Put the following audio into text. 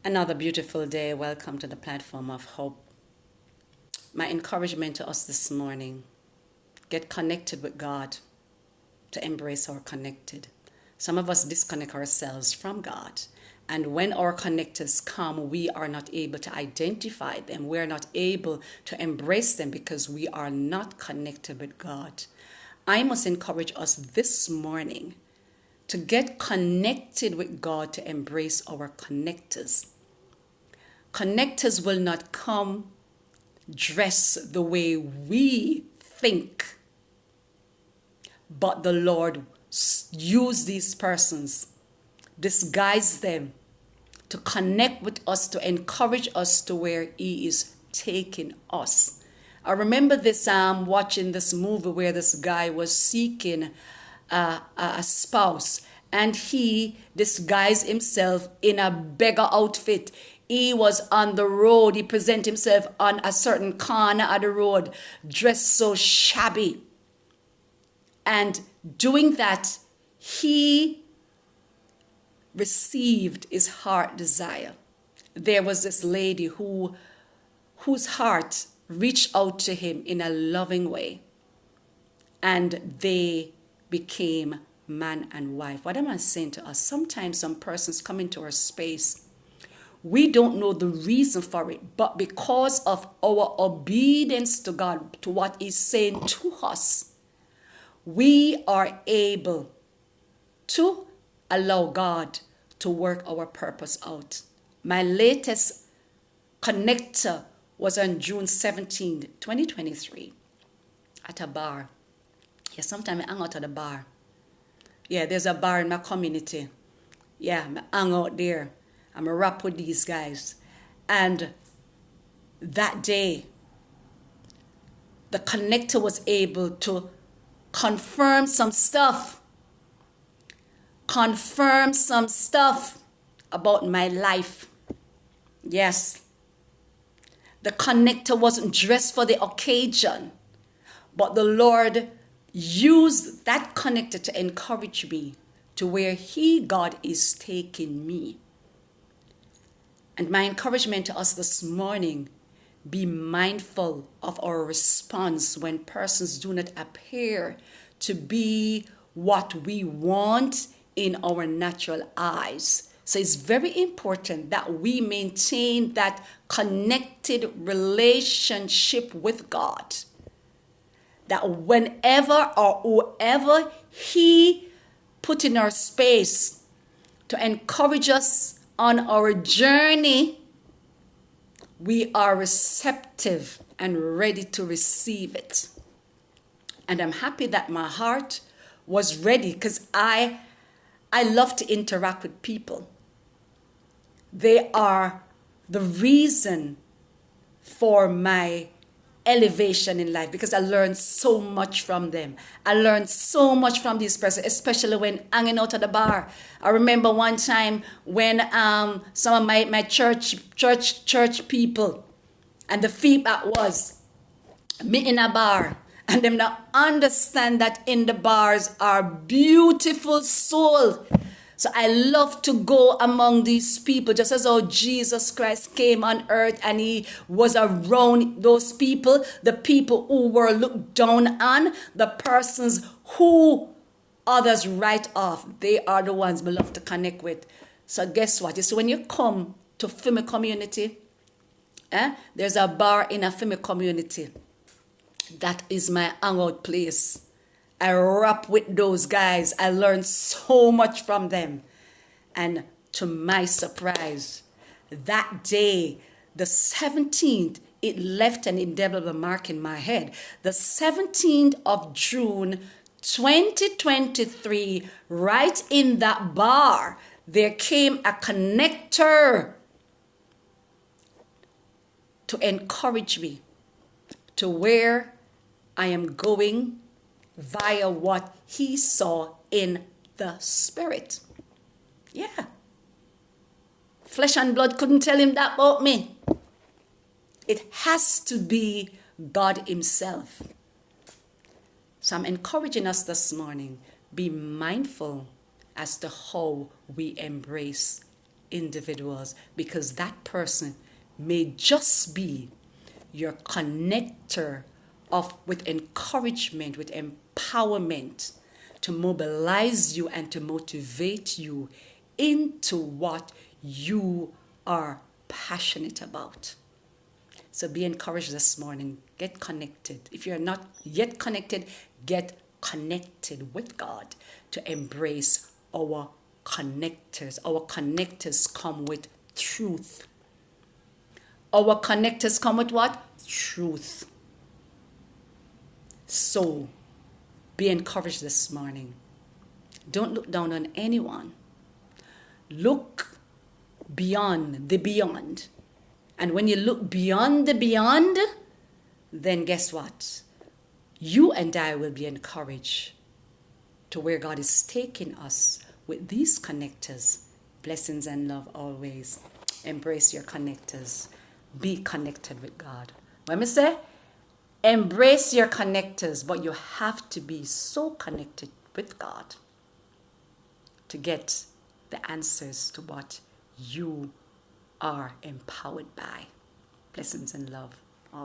Another beautiful day. Welcome to the platform of hope. My encouragement to us this morning, get connected with God to embrace our connected. Some of us disconnect ourselves from God. And when our connectors come, we are not able to identify them. We are not able to embrace them because we are not connected with God. I must encourage us this morning to get connected with God to embrace our connectors. Connectors will not come dressed the way we think, but the Lord use these persons, disguise them to connect with us, to encourage us to where He is taking us. I remember this watching this movie where this guy was seeking a spouse, and he disguised himself in a beggar outfit. He was on the road. He presented himself on a certain corner of the road, dressed so shabby. And doing that, he received his heart desire. There was this lady whose heart reached out to him in a loving way, and they became man and wife. What am I saying to us? Sometimes some persons come into our space. We don't know the reason for it, but because of our obedience to God, to what He's saying to us, we are able to allow God to work our purpose out. My latest connector was on June 17, 2023, at a bar. Yeah, sometimes I hang out at a bar. Yeah, there's a bar in my community. Yeah, I hang out there. I'm a rap with these guys. And that day, the connector was able to confirm some stuff about my life. Yes. The connector wasn't dressed for the occasion, but the Lord used that connector to encourage me to where God is taking me. And my encouragement to us this morning, be mindful of our response when persons do not appear to be what we want in our natural eyes. So it's very important that we maintain that connected relationship with God. That whenever or whoever He put in our space to encourage us on our journey, we are receptive and ready to receive it. And I'm happy that my heart was ready because I love to interact with people. They are the reason for my elevation in life because I learned so much from them. I learned so much from these persons, especially when hanging out at the bar. I remember one time when some of my church people, and the feedback was me in a bar, and them not understand that in the bars are beautiful souls. So I love to go among these people, just as how Jesus Christ came on earth and He was around those people, the people who were looked down on, the persons who others write off. They are the ones we love to connect with. So guess what? So when you come to Fimi community, there's a bar in a Fimi community. That is my hangout place. I rap with those guys. I learned so much from them. And to my surprise, that day, the 17th, it left an indelible mark in my head. The 17th of June, 2023, right in that bar, there came a connector to encourage me to where I am going via what he saw in the spirit. Yeah. Flesh and blood couldn't tell him that about me. It has to be God Himself. So I'm encouraging us this morning, be mindful as to how we embrace individuals, because that person may just be your connector of with encouragement, with empowerment to mobilize you and to motivate you into what you are passionate about. So be encouraged this morning. Get connected. If you're not yet connected, get connected with God to embrace our connectors. Our connectors come with truth. Our connectors come with what? Truth. So be encouraged this morning. Don't look down on anyone. Look beyond the beyond. And when you look beyond the beyond, then guess what? You and I will be encouraged to where God is taking us with these connectors. Blessings and love always. Embrace your connectors. Be connected with God. Let me say, embrace your connectors, but you have to be so connected with God to get the answers to what you are empowered by. Blessings and love.